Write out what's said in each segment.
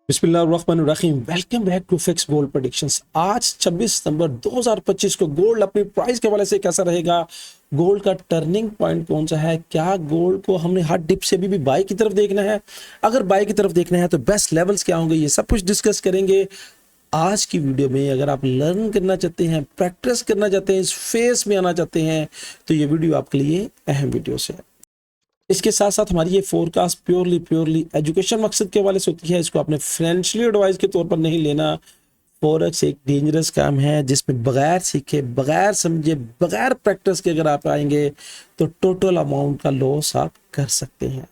बिस्मिल्लाहिर्रहमानिर्रहीम। Welcome back to fix gold predictions. आज 26 सितंबर 2025 को गोल्ड अपनी प्राइस के हवाले से कैसा रहेगा, गोल्ड का टर्निंग पॉइंट कौन सा है, क्या गोल्ड को हमने हर डिप से भी बाय की तरफ देखना है, अगर बाय की तरफ देखना है तो बेस्ट लेवल्स क्या होंगे, ये सब कुछ डिस्कस करेंगे आज की वीडियो में। अगर आप लर्न करना चाहते हैं, प्रैक्टिस करना चाहते हैं, इस फेस में आना चाहते हैं तो ये वीडियो आपके लिए अहम वीडियो है। इसके साथ साथ हमारी ये फोरकास्ट प्योरली एजुकेशन मकसद के हवाले से होती है। इसको आपने फाइनेंशियल एडवाइस के तौर पर नहीं लेना। फॉरेक्स एक डेंजरस काम है जिसमें बगैर सीखे, बगैर समझे, बगैर प्रैक्टिस के अगर आप आएंगे तो टोटल अमाउंट का लॉस आप कर सकते हैं।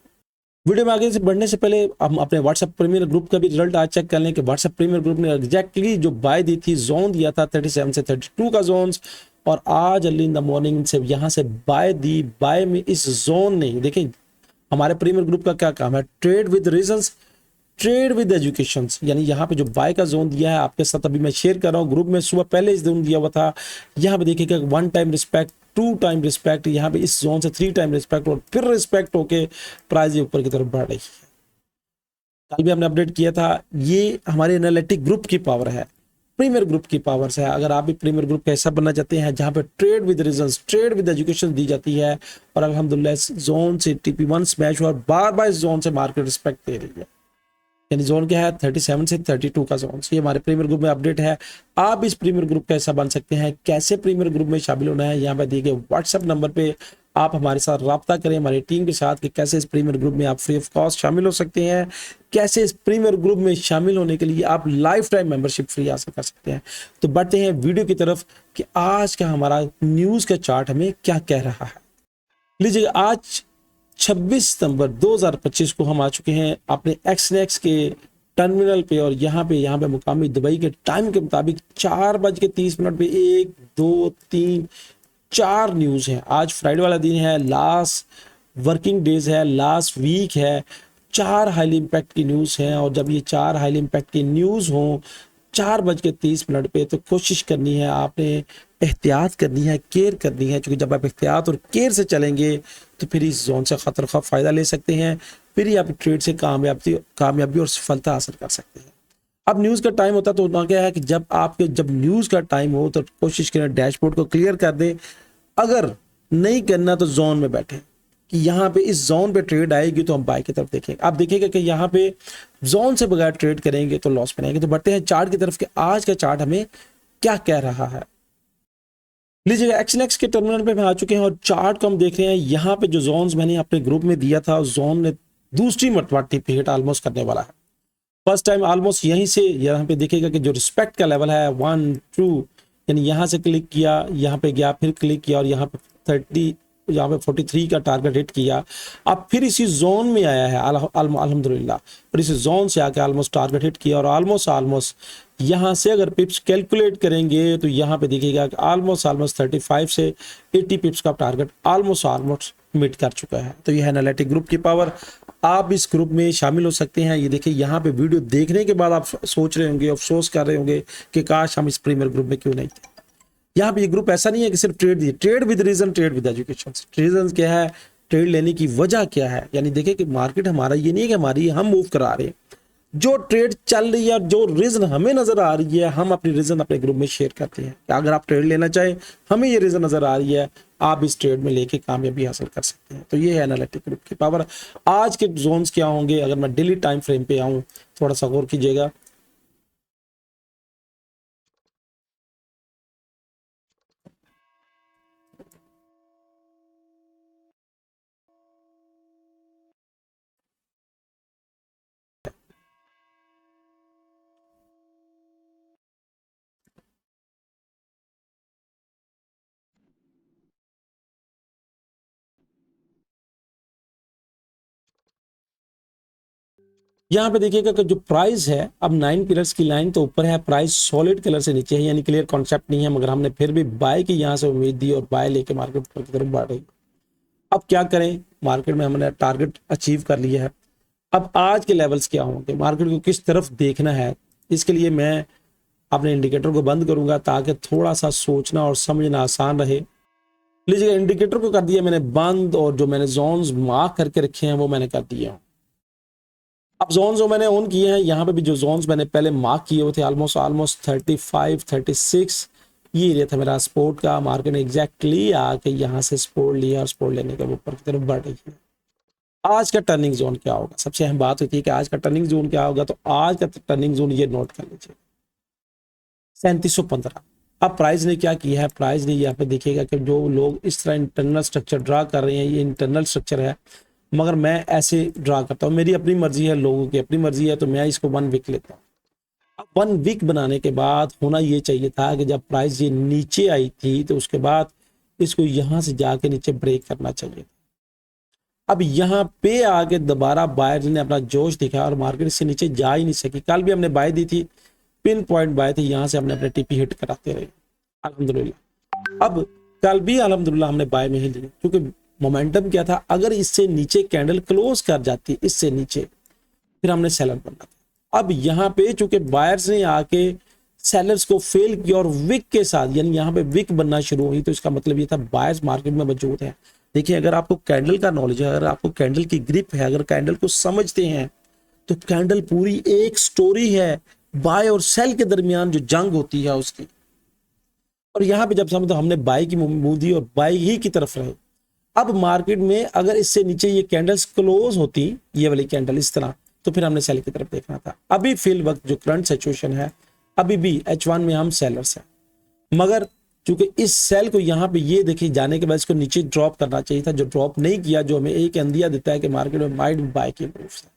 वीडियो में आगे से बढ़ने से पहले हम अपने व्हाट्सएप प्रीमियर ग्रुप का भी रिजल्ट आज चेक कर लें कि व्हाट्सएप प्रीमियर ग्रुप ने एग्जैक्टली जो बाय दी थी, जोन दिया था 37 से 32 का जोन्स, और आज अर्ली इन द मॉर्निंग से यहाँ से बाय दी। बाय में इस जोन ने, देखें हमारे प्रीमियर ग्रुप का क्या काम है, trade with reasons, trade with education. यानी यहाँ पे जो बाय का जोन दिया है आपके साथ अभी मैं शेयर कर रहा हूँ ग्रुप में, सुबह पहले इस जोन दिया हुआ था। यहाँ पे देखिएगा 1 टाइम रिस्पेक्ट, 2 टाइम रिस्पेक्ट, यहाँ पे इस जोन से 3 टाइम रिस्पेक्ट और फिर रिस्पेक्ट होके प्राइस ऊपर की तरफ बढ़ रही है। कल भी हमने अपडेट किया था, ये हमारे एनालिटिक ग्रुप की पावर है, प्रीमियर ग्रुप की पावर से। अगर आप भी प्रीमियर ग्रुप का हिस्सा बनना चाहते हैं जहां पे trade with reasons, trade with education दी जाती है, और अल्हम्दुलिल्लाह इस जोन से TP1 स्मैश हुआ और बार बार इस जोन से मार्केट रिस्पेक्ट दे रही है। यानी जोन क्या है, 37 से 32 का जोन। ये हमारे प्रीमियर ग्रुप में अपडेट है। आप इस प्रीमियर ग्रुप का हिस्सा बन सकते हैं। कैसे प्रीमियर ग्रुप में शामिल होना है, यहाँ पे दिए गए व्हाट्सएप नंबर पे आप हमारे साथ राब्ता करें, हमारी टीम के साथ, कि कैसे इस प्रीमियर ग्रुप में आप फ्री ऑफ कॉस्ट शामिल हो सकते हैं, कैसे इस प्रीमियर ग्रुप में शामिल होने के लिए आप लाइफ टाइम मेंबरशिप फ्री हासिल कर सकते हैं। तो बढ़ते हैं वीडियो की तरफ कि आज का हमारा न्यूज का चार्ट हमें क्या कह रहा है। लीजिए, आज 26 सितंबर 2025 को हम आ चुके हैं अपने एक्सनेक्स के टर्मिनल पे, और यहाँ पे मुकामी दुबई के टाइम के मुताबिक 4:30 पे 1, 2, 3, 4 न्यूज है। आज फ्राइडे वाला दिन है, लास्ट वर्किंग डेज है, लास्ट वीक है। 4 हाईली इम्पैक्ट की न्यूज है, और जब ये 4 हाईली इम्पैक्ट की न्यूज हो 4:30 पे, तो कोशिश करनी है आपने, एहतियात करनी है, केयर करनी है, क्योंकि जब आप एहतियात और केयर से चलेंगे तो फिर इस जोन से खतर खा फायदा ले सकते हैं, फिर ही आप ट्रेड से कामयाबी और सफलता हासिल कर सकते हैं। अब न्यूज़ का टाइम होता है तो क्या है कि जब न्यूज़ का टाइम हो तो कोशिश करें डैशबोर्ड को क्लियर कर दें। अगर नहीं करना तो जोन में बैठे कि यहाँ पे इस जोन पे ट्रेड आएगी तो हम बाय की तरफ देखेंगे। आप देखिएगा कि यहाँ पे जोन से बगैर ट्रेड करेंगे तो लॉस बनाएंगे। तो बढ़ते हैं चार्ट की तरफ कि आज का चार्ट हमें क्या कह रहा है। लीजिएगा, एक्सनेक्स के टर्मिनल पे हम आ चुके हैं और चार्ट को हम देख रहे हैं। यहाँ पे जो जोन्स मैंने अपने ग्रुप में दिया था, जोन ने दूसरी मरतबा टिप हिट ऑलमोस्ट करने वाला है। फर्स्ट टाइम ऑलमोस्ट यहीं से, यहाँ पे देखिएगा कि जो रिस्पेक्ट का लेवल है 1, 2, यानी यहाँ से क्लिक किया, यहाँ पे गया, फिर क्लिक किया और यहाँ पे 30, यहाँ पे 43 का टारगेट हिट किया। अब फिर इसी जोन में आया है अल्हम्दुलिल्लाह, और इसी जोन से आके ऑलमोस्ट टारगेट हिट किया, और ऑलमोस्ट यहाँ से अगर पिप्स कैलकुलेट करेंगे तो यहाँ पे देखिएगा कि ऑलमोस्ट 35 से 80 पिप्स का टारगेट ऑलमोस्ट मीट कर चुका है। तो ये है एनालिटिक ग्रुप की पावर। आप इस ग्रुप में शामिल हो सकते हैं। ये देखिए, यहाँ पे वीडियो देखने के बाद आप सोच रहे होंगे, अफसोस कर रहे होंगे कि काश हम इस प्रीमियर ग्रुप में क्यों नहीं थे। यहाँ पे ये ग्रुप ऐसा नहीं है कि सिर्फ trade with reason, trade with education. Reason क्या है, ट्रेड लेने की वजह क्या है। यानी देखिए कि मार्केट हमारा ये नहीं है कि हमारी हम मूव करा रहे हैं, जो ट्रेड चल रही है, जो रीजन हमें नजर आ रही है, हम अपनी रीजन अपने ग्रुप में शेयर करते हैं। अगर आप ट्रेड लेना चाहें, हमें ये रीजन नजर आ रही है, आप इस ट्रेड में लेके कामयाबी हासिल कर सकते हैं। तो ये है एनालिटिक ग्रुप की पावर। आज के जोन्स क्या होंगे, अगर मैं डेली टाइम फ्रेम पे आऊं, थोड़ा सा गौर कीजिएगा। यहाँ पे देखिएगा कि जो प्राइस है, अब 9 पिलर्स की लाइन तो ऊपर है, प्राइस सॉलिड कलर से नीचे है, यानी क्लियर कॉन्सेप्ट नहीं है, मगर हमने फिर भी बाय की यहाँ से उम्मीद दी और बाय लेके मार्केट ऊपर की तरफ बढ़ रही। अब क्या करें, मार्केट में हमने टारगेट अचीव कर लिया है। अब आज के लेवल्स क्या होंगे, मार्केट को किस तरफ देखना है, इसके लिए मैं अपने इंडिकेटर को बंद करूंगा ताकि थोड़ा सा सोचना और समझना आसान रहे। लीजिए, इंडिकेटर को कर दिया मैंने बंद, और जो मैंने जोन्स मार्क करके रखे हैं वो मैंने कर दिया। अब जोन जो मैंने ऑन किए हैं, यहाँ पे भी जो जोन्स मैंने पहले मार्क किए हुए थे ऑलमोस्ट 35 36, ये एरिया था मेरा सपोर्ट का। मार्केट ने एग्जैक्टली आके यहाँ से सपोर्ट लिया और सपोर्ट लेने के ऊपर की तरफ बढ़ रही है। आज का टर्निंग जोन क्या होगा, सबसे अहम बात होती है कि आज का टर्निंग जोन क्या होगा। तो आज का टर्निंग जोन ये नोट कर लीजिए 3715। अब प्राइस ने क्या किया है, प्राइस ने यहाँ पे देखिएगा कि जो लोग इस तरह इंटरनल स्ट्रक्चर ड्रा कर रहे हैं, ये इंटरनल स्ट्रक्चर है, मगर मैं ऐसे ड्रा करता हूँ, मेरी अपनी मर्जी है, लोगों की अपनी मर्जी है, तो मैं इसको 1 वीक लेता हूँ। अब 1 वीक बनाने के बाद होना ये चाहिए था कि जब प्राइस ये नीचे आई थी तो उसके बाद इसको यहाँ से जाके नीचे ब्रेक करना चाहिए। अब यहाँ पे आके दोबारा बायर ने अपना जोश दिखाया और मार्केट से नीचे जा ही नहीं सकी। कल भी हमने बाय दी थी, पिन पॉइंट बाय थी, यहाँ से हमने अपने टीपी हिट कराते रहे अल्हम्दुलिल्लाह। अब कल भी अल्हम्दुलिल्लाह हमने बाय में ही ली, क्योंकि मोमेंटम क्या था, अगर इससे नीचे कैंडल क्लोज कर जाती इससे नीचे, फिर हमने सेलर बनना था। अब यहाँ पे चूंकि बायर्स ने आके सेलर्स को फेल किया और विक के साथ, यानी यहाँ पे विक बनना शुरू हुई, तो इसका मतलब ये था बायर्स मार्केट में मौजूद है। देखिए, अगर आपको कैंडल का नॉलेज है, अगर आपको कैंडल की ग्रिप है, अगर कैंडल को समझते हैं, तो कैंडल पूरी एक स्टोरी है बाय और सेल के दरमियान जो जंग होती है उसकी। और यहाँ पे जब समझो हमने बाय की मूव दी और बाय ही की तरफ रहे। अब मार्केट में अगर इससे नीचे ये कैंडल्स क्लोज होती, ये वाली कैंडल इस तरह, तो फिर हमने सेल की तरफ देखना था। अभी फिल वक्त जो करंट सिचुएशन है, अभी भी H1 में हम सेलर्स हैं, मगर चूंकि इस सेल को यहाँ पे ये देखिए जाने के बाद इसको नीचे ड्रॉप करना चाहिए था, जो ड्रॉप नहीं किया, जो हमें एक अंदिया देता है कि मार्केट में माइट बाय की मूव है।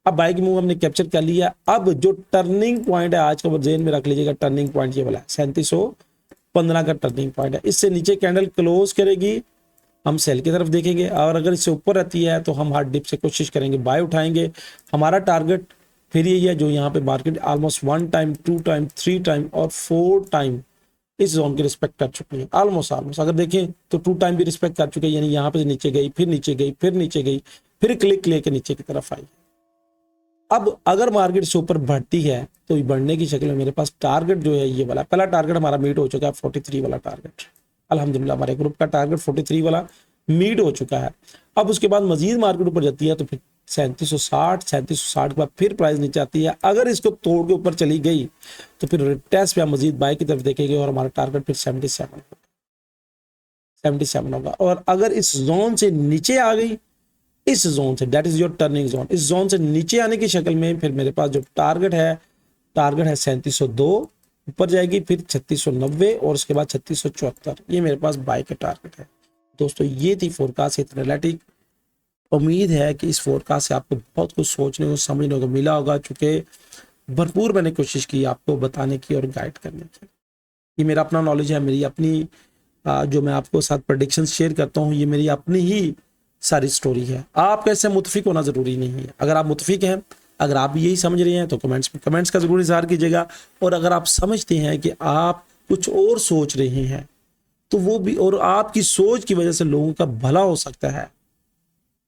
अब बाय की मूव हमने कैप्चर कर लिया। अब जो टर्निंग पॉइंट है आज का, वो जेन में रख लीजिएगा, टर्निंग पॉइंट ये वाला 3715 का टर्निंग पॉइंट है। इससे नीचे कैंडल क्लोज करेगी, हम सेल की तरफ देखेंगे, और अगर इससे ऊपर रहती है तो हम हार्ड डिप से कोशिश करेंगे बाय उठाएंगे। हमारा टारगेट फिर यही है जो यहाँ पे market almost 1 time 2 time 3 time और 4 टाइम इस जोन की रिस्पेक्ट कर चुकी है। ऑलमोस्ट अगर देखें तो 2 टाइम भी रिस्पेक्ट कर चुके हैं, यानी यहाँ पे नीचे गई, फिर नीचे गई, फिर नीचे गई, फिर क्लिक लेके नीचे की तरफ आई। अब अगर मार्केट से ऊपर बढ़ती है तो बढ़ने की शक्ल में मेरे पास टारगेट जो है ये वाला, पहला टारगेट हमारा मीट हो चुका है 43 वाला टारगेट। अल्हम्दुलिल्लाह हमारे ग्रुप का टारगेट 43 वाला मीट हो चुका है। अब उसके बाद मजीद मार्केट ऊपर जाती है तो फिर 3760 के बाद फिर प्राइस नीचे आती है। अगर इसको तोड़ के ऊपर चली गई तो फिर टेस्ट पे हम मजीद बाय की तरफ देखेंगे और हमारा टारगेट फिर 77 होगा। और अगर इस जोन से नीचे आ गई, इस जोन से, that is your turning zone, इस जोन से नीचे आने की शक्ल में फिर मेरे पास जो टारगेट है 3702 ऊपर जाएगी, फिर 3690 और उसके बाद 3674, ये मेरे पास बाय का टारगेट है। दोस्तों ये थी फोरकास्ट एनालिटिक। उम्मीद है कि इस फोरकास्ट से आपको बहुत कुछ सोचने को समझने को मिला होगा, चूंकि भरपूर मैंने कोशिश की आपको बताने की और गाइड करने की। ये मेरा अपना नॉलेज है, मेरी अपनी जो मैं आपको साथ प्रेडिक्शन शेयर करता हूँ, ये मेरी अपनी ही सारी स्टोरी है। आप कैसे मुतफिक होना जरूरी नहीं है। अगर आप मुतफिक हैं, अगर आप भी यही समझ रहे हैं तो कमेंट्स का जरूर इजहार कीजिएगा। और अगर आप समझते हैं कि आप कुछ और सोच रहे हैं तो वो भी, और आपकी सोच की वजह से लोगों का भला हो सकता है,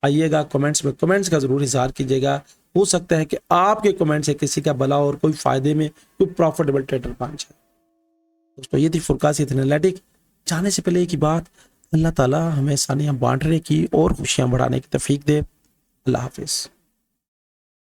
आइएगा कमेंट्स में कमेंट्स का जरूर इजहार कीजिएगा। हो सकता है कि आपके कमेंट से किसी का भला और कोई फायदे में कोई प्रॉफिटेबल ट्रेडर बन जाए। दोस्तों ये थी फोरकास्ट एनालिटिक। जाने से पहले एक ही बात, अल्लाह ताला हमें आसानियां बांटने की और खुशियां बढ़ाने की तौफीक दे। अल्लाह हाफिज।